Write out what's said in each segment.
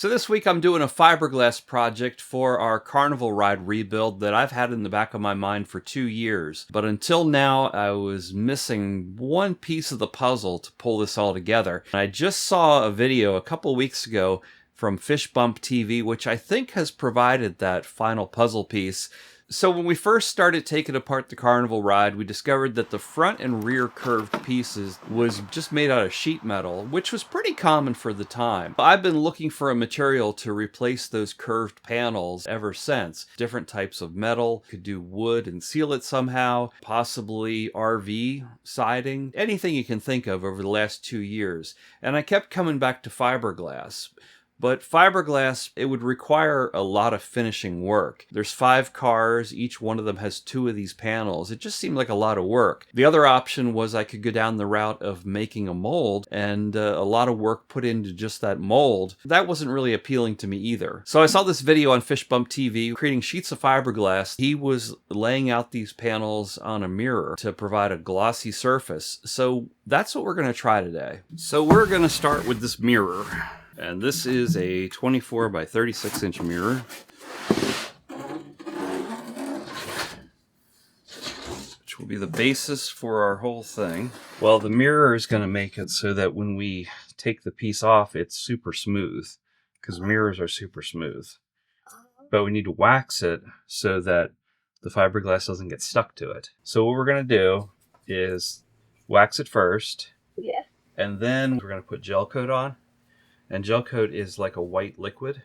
So this week I'm doing a fiberglass project for our carnival ride rebuild that I've had in the back of my mind for 2 years. But until now, I was missing one piece of the puzzle to pull this all together. I just saw a video a couple weeks ago from Fish Bump TV, which I think has provided that final puzzle piece. So when we first started taking apart the carnival ride, we discovered that the front and rear curved pieces was just made out of sheet metal, which was pretty common for the time. I've been looking for a material to replace those curved panels ever since. Different types of metal, could do wood and seal it somehow, possibly RV siding, anything you can think of over the last 2 years. And I kept coming back to fiberglass. But fiberglass, it would require a lot of finishing work. There's 5 cars, each one of them has 2 of these panels. It just seemed like a lot of work. The other option was I could go down the route of making a mold and a lot of work put into just that mold. That wasn't really appealing to me either. So I saw this video on Fish Bump TV creating sheets of fiberglass. He was laying out these panels on a mirror to provide a glossy surface. So that's what we're going to try today. So we're going to start with this mirror. And this is a 24 by 36 inch mirror, which will be the basis for our whole thing. Well, the mirror is going to make it so that when we take the piece off, it's super smooth, because mirrors are super smooth. But we need to wax it so that the fiberglass doesn't get stuck to it. So what we're going to do is wax it first. Yeah. And then we're going to put gel coat on. And gel coat is like a white liquid,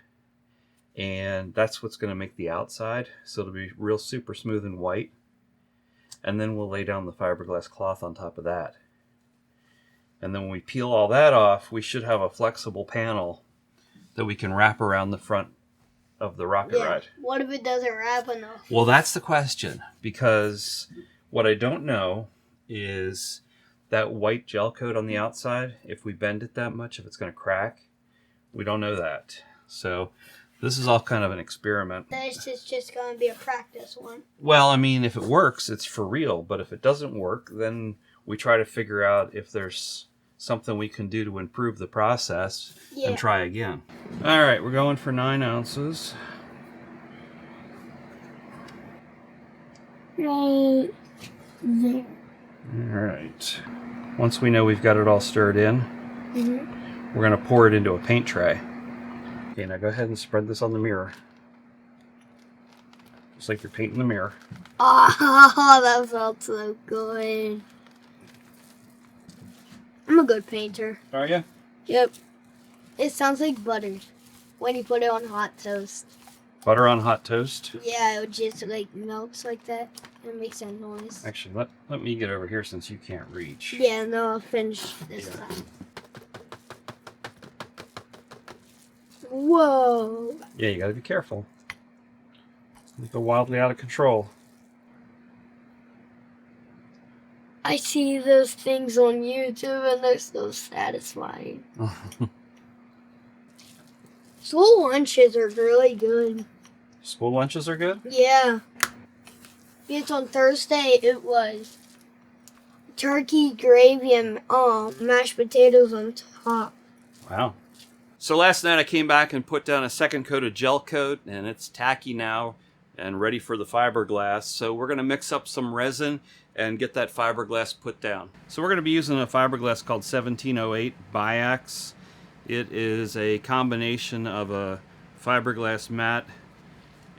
and that's what's going to make the outside, so it'll be real super smooth and white. And then we'll lay down the fiberglass cloth on top of that. And then when we peel all that off, we should have a flexible panel that we can wrap around the front of the rocket ride. What if it doesn't wrap enough? Well, that's the question, because what I don't know is that white gel coat on the outside, if we bend it that much, if it's going to crack. We don't know that. So this is all kind of an experiment. This is just going to be a practice one. Well, I mean, if it works, it's for real. But if it doesn't work, then we try to figure out if there's something we can do to improve the process and try again. All right, we're going for 9 ounces. Right there. All right. Once we know we've got it all stirred in, we're going to pour it into a paint tray. Okay, now go ahead and spread this on the mirror. Just like you're painting the mirror. Oh, that felt so good. I'm a good painter. Are you? Yep. It sounds like butter when you put it on hot toast. Butter on hot toast? Yeah, it just like melts like that and makes that noise. Actually, let me get over here since you can't reach. Yeah, no, I'll finish this time. Whoa. Yeah, you gotta be careful. You go wildly out of control. I see those things on YouTube and they're so satisfying. School lunches are really good. School lunches are good? Yeah. Because on Thursday it was turkey, gravy, and mashed potatoes on top. Wow. So last night I came back and put down a second coat of gel coat, and it's tacky now and ready for the fiberglass. So we're going to mix up some resin and get that fiberglass put down. So we're going to be using a fiberglass called 1708 Biax. It is a combination of a fiberglass mat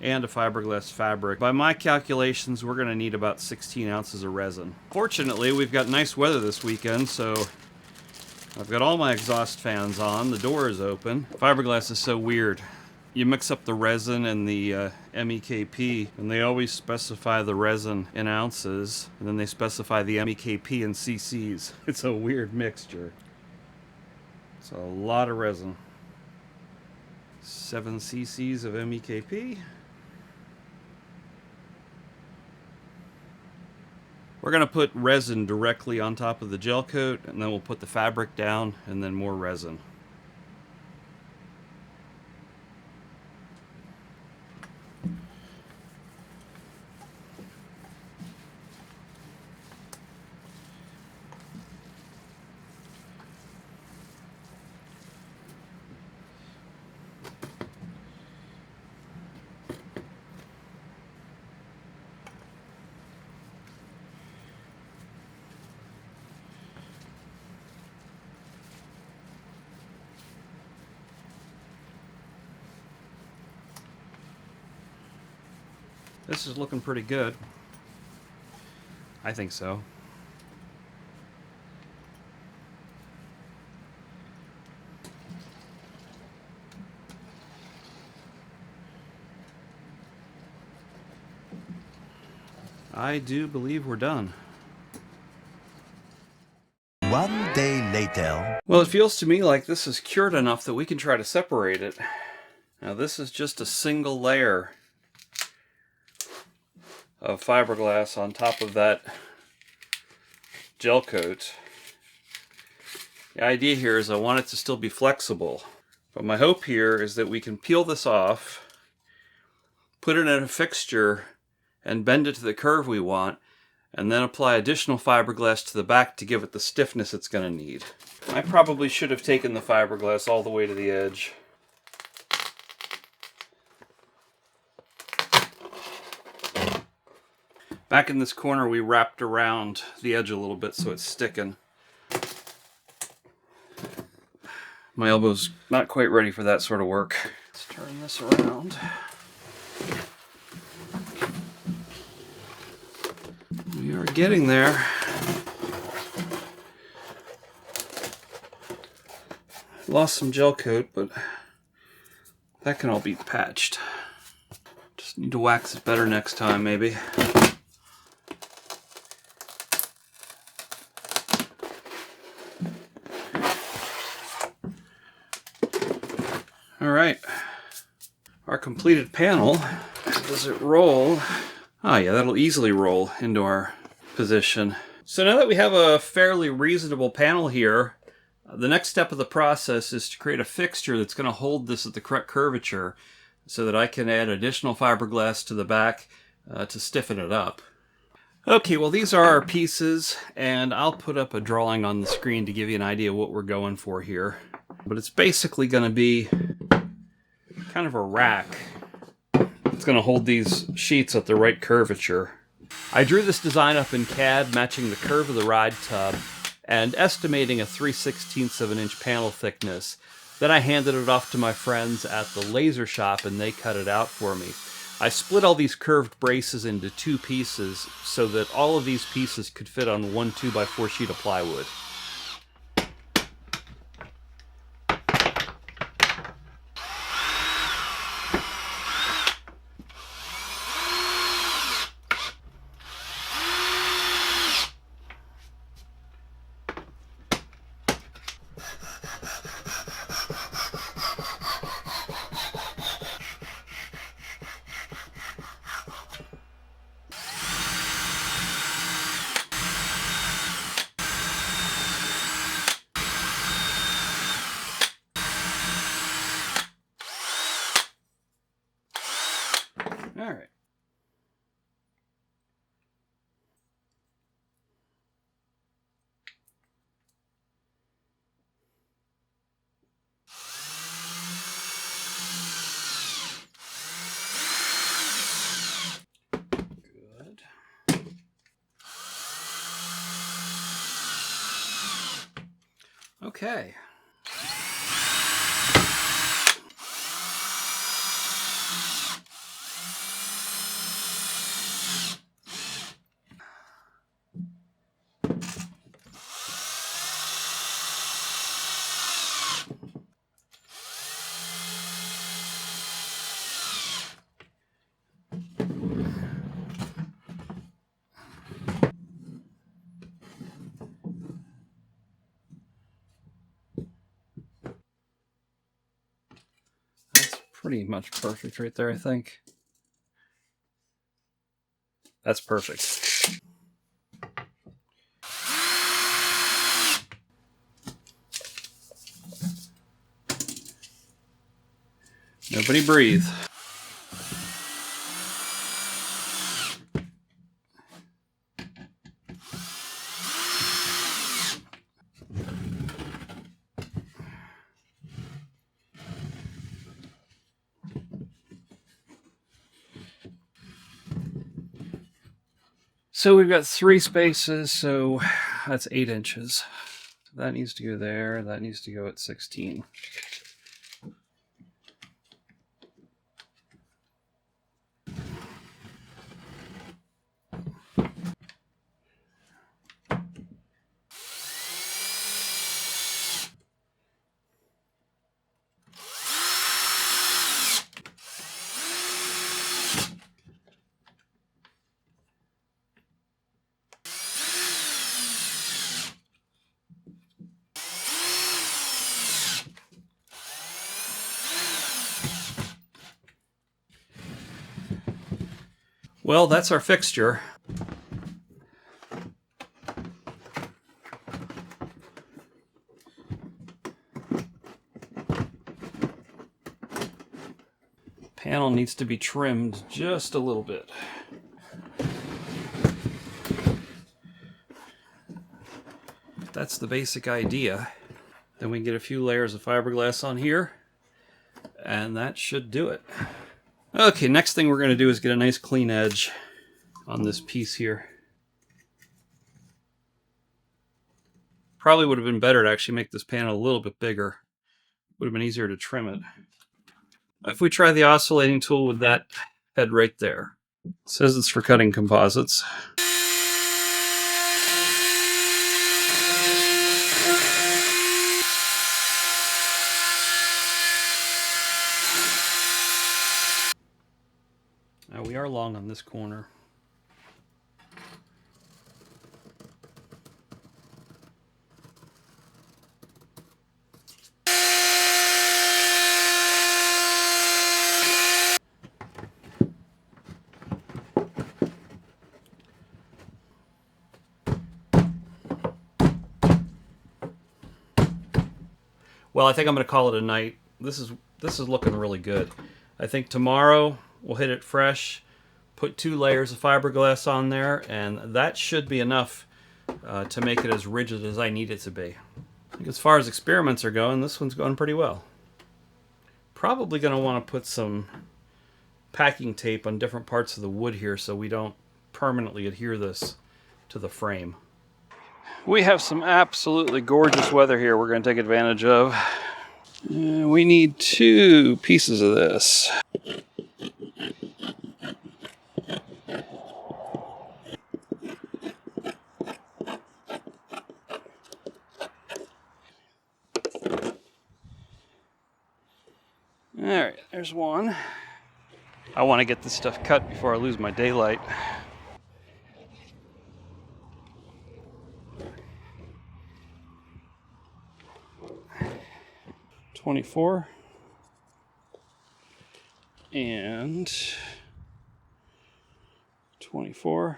and a fiberglass fabric. By my calculations, we're going to need about 16 ounces of resin. Fortunately, we've got nice weather this weekend, so I've got all my exhaust fans on, the door is open. Fiberglass is so weird. You mix up the resin and the MEKP, and they always specify the resin in ounces, and then they specify the MEKP in cc's. It's a weird mixture. It's a lot of resin. 7 cc's of MEKP. We're going to put resin directly on top of the gel coat, and then we'll put the fabric down, and then more resin. This is looking pretty good. I think so. I do believe we're done. One day later. Well, it feels to me like this is cured enough that we can try to separate it. Now this is just a single layer of fiberglass on top of that gel coat. The idea here is I want it to still be flexible. But my hope here is that we can peel this off, put it in a fixture, and bend it to the curve we want, and then apply additional fiberglass to the back to give it the stiffness it's going to need. I probably should have taken the fiberglass all the way to the edge. Back in this corner we wrapped around the edge a little bit so it's sticking. My elbow's not quite ready for that sort of work. Let's turn this around. We are getting there. Lost some gel coat, but that can all be patched. Just need to wax it better next time, maybe. Alright, our completed panel. Does it roll? Oh yeah, that'll easily roll into our position. So now that we have a fairly reasonable panel here, the next step of the process is to create a fixture that's going to hold this at the correct curvature so that I can add additional fiberglass to the back to stiffen it up. Okay, well these are our pieces, and I'll put up a drawing on the screen to give you an idea of what we're going for here. But it's basically going to be kind of a rack. It's going to hold these sheets at the right curvature. I drew this design up in CAD, matching the curve of the ride tub and estimating a 3/16 of an inch panel thickness. Then I handed it off to my friends at the laser shop and they cut it out for me. I split all these curved braces into two pieces so that all of these pieces could fit on one 2x4 sheet of plywood. All right. Good. Okay. Pretty much perfect right there, I think. That's perfect. Nobody breathe. So we've got 3 spaces, so that's 8 inches. So that needs to go there, that needs to go at 16. Well, that's our fixture. Panel needs to be trimmed just a little bit. That's the basic idea. Then we can get a few layers of fiberglass on here, and that should do it. Okay, next thing we're going to do is get a nice clean edge on this piece here. Probably would have been better to actually make this panel a little bit bigger. Would have been easier to trim it. If we try the oscillating tool with that head right there. It says it's for cutting composites. Now we are long on this corner. Well, I think I'm going to call it a night. This is looking really good. I think tomorrow we'll hit it fresh, put 2 layers of fiberglass on there, and that should be enough to make it as rigid as I need it to be. I think as far as experiments are going, this one's going pretty well. Probably going to want to put some packing tape on different parts of the wood here so we don't permanently adhere this to the frame. We have some absolutely gorgeous weather here we're going to take advantage of. We need 2 pieces of this. Alright, there's one. I want to get this stuff cut before I lose my daylight. $24 and $24.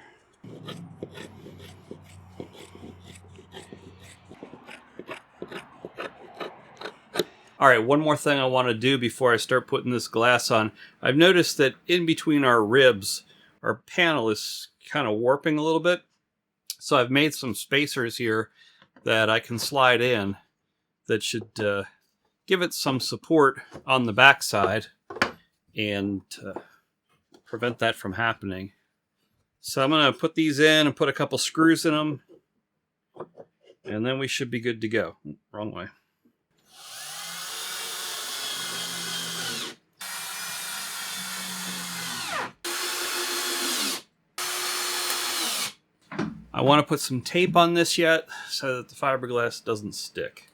All right, one more thing I want to do before I start putting this glass on. I've noticed that in between our ribs, our panel is kind of warping a little bit. So I've made some spacers here that I can slide in that should give it some support on the backside and prevent that from happening. So I'm going to put these in and put a couple screws in them, and then we should be good to go. Wrong way. I want to put some tape on this yet so that the fiberglass doesn't stick.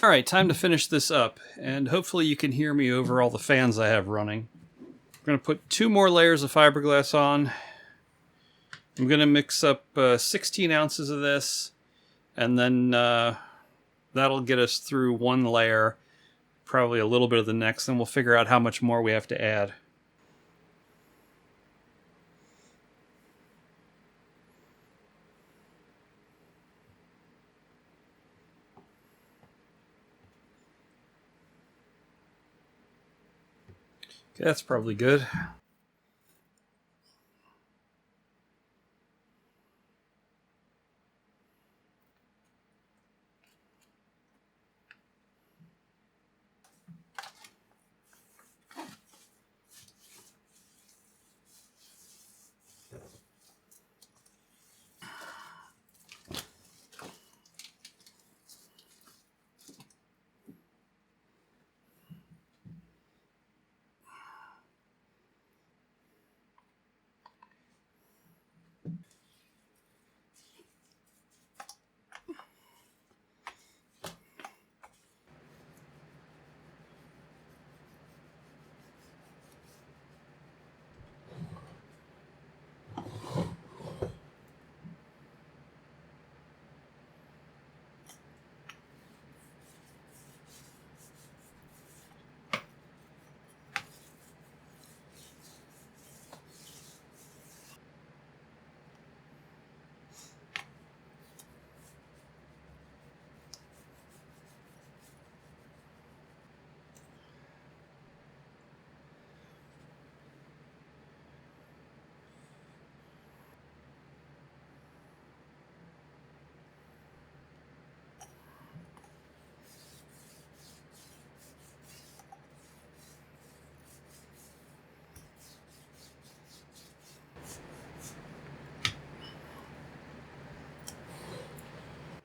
All right, time to finish this up, and hopefully you can hear me over all the fans I have running. I'm going to put 2 more layers of fiberglass on. I'm going to mix up 16 ounces of this, and then that'll get us through 1 layer, probably a little bit of the next, then we'll figure out how much more we have to add. Okay, that's probably good.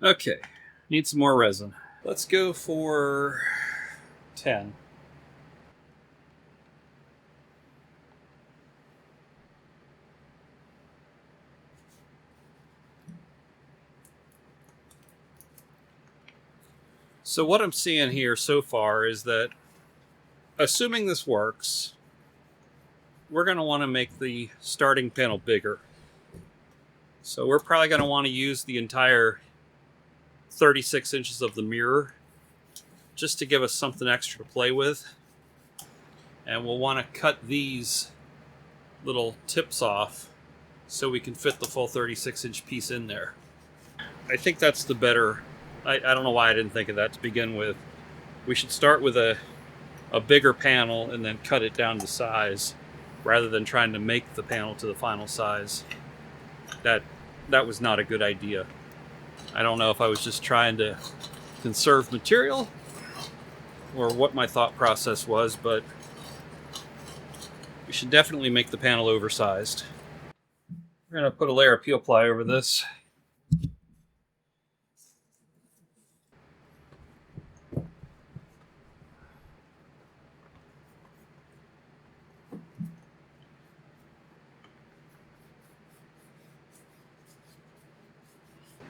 Okay, need some more resin. Let's go for 10. So what I'm seeing here so far is that, assuming this works, we're going to want to make the starting panel bigger. So we're probably going to want to use the entire 36 inches of the mirror just to give us something extra to play with. And we'll want to cut these little tips off so we can fit the full 36-inch piece in there. I think that's the better... I don't know why I didn't think of that to begin with. We should start with a bigger panel and then cut it down to size rather than trying to make the panel to the final size. That was not a good idea. I don't know if I was just trying to conserve material or what my thought process was, but we should definitely make the panel oversized. We're going to put a layer of peel ply over this.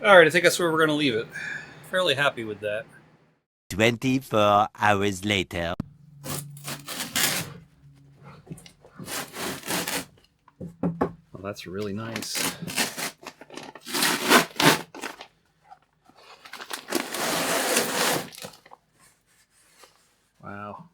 All right, I think that's where we're going to leave it. Fairly happy with that. 24 hours later. Well, that's really nice. Wow.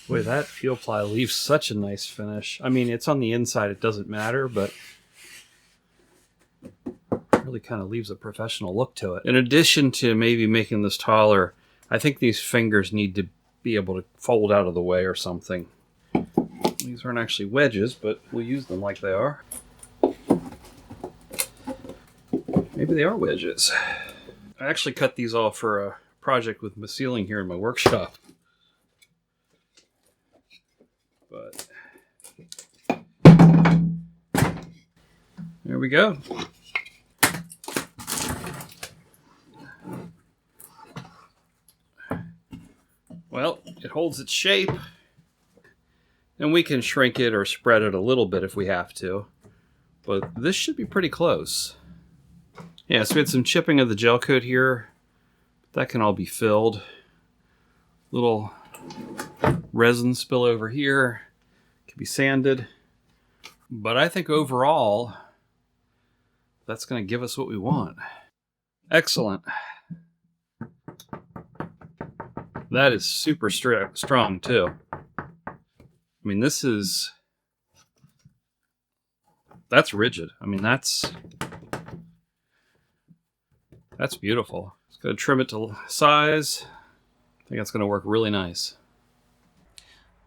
Boy, that peel ply leaves such a nice finish. I mean, it's on the inside, it doesn't matter, but it really kind of leaves a professional look to it. In addition to maybe making this taller, I think these fingers need to be able to fold out of the way or something. These aren't actually wedges, but we'll use them like they are. Maybe they are wedges. I actually cut these off for a project with the ceiling here in my workshop. But there we go. Well, it holds its shape, and we can shrink it or spread it a little bit if we have to, but this should be pretty close. Yeah, so we had some chipping of the gel coat here. That can all be filled. Little resin spill over here, can be sanded, but I think overall that's going to give us what we want. Excellent. That is super strong too. I mean, that's rigid. I mean, that's beautiful. Just going to trim it to size. I think that's going to work really nice.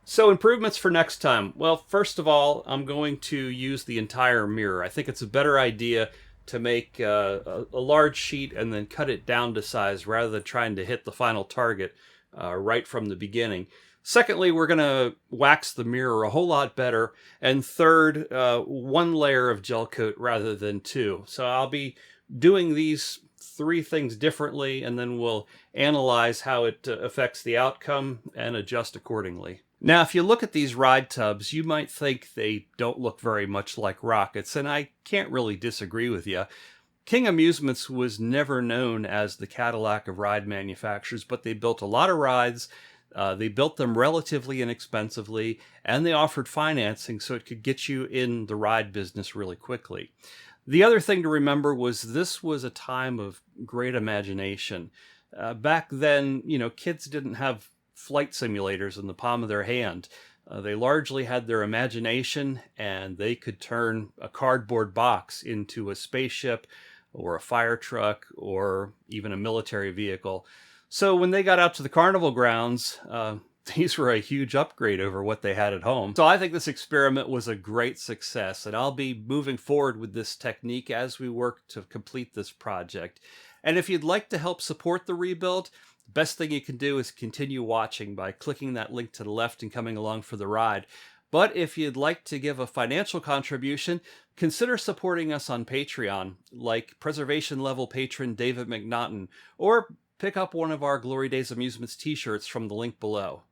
So improvements for next time. Well, first of all, I'm going to use the entire mirror. I think it's a better idea to make a large sheet and then cut it down to size rather than trying to hit the final target right from the beginning. Secondly, we're going to wax the mirror a whole lot better. And third, one layer of gel coat rather than two. So I'll be doing these three things differently, and then we'll analyze how it affects the outcome and adjust accordingly. Now, if you look at these ride tubs, you might think they don't look very much like rockets, and I can't really disagree with you. King Amusements was never known as the Cadillac of ride manufacturers, but they built a lot of rides. They built them relatively inexpensively, and they offered financing so it could get you in the ride business really quickly. The other thing to remember was this was a time of great imagination. Back then, kids didn't have flight simulators in the palm of their hand. They largely had their imagination, and they could turn a cardboard box into a spaceship or a fire truck or even a military vehicle. So when they got out to the carnival grounds, these were a huge upgrade over what they had at home. So I think this experiment was a great success, and I'll be moving forward with this technique as we work to complete this project. And if you'd like to help support the rebuild, the best thing you can do is continue watching by clicking that link to the left and coming along for the ride. But if you'd like to give a financial contribution, consider supporting us on Patreon, like preservation level patron David McNaughton, or pick up one of our Glory Days Amusements t-shirts from the link below.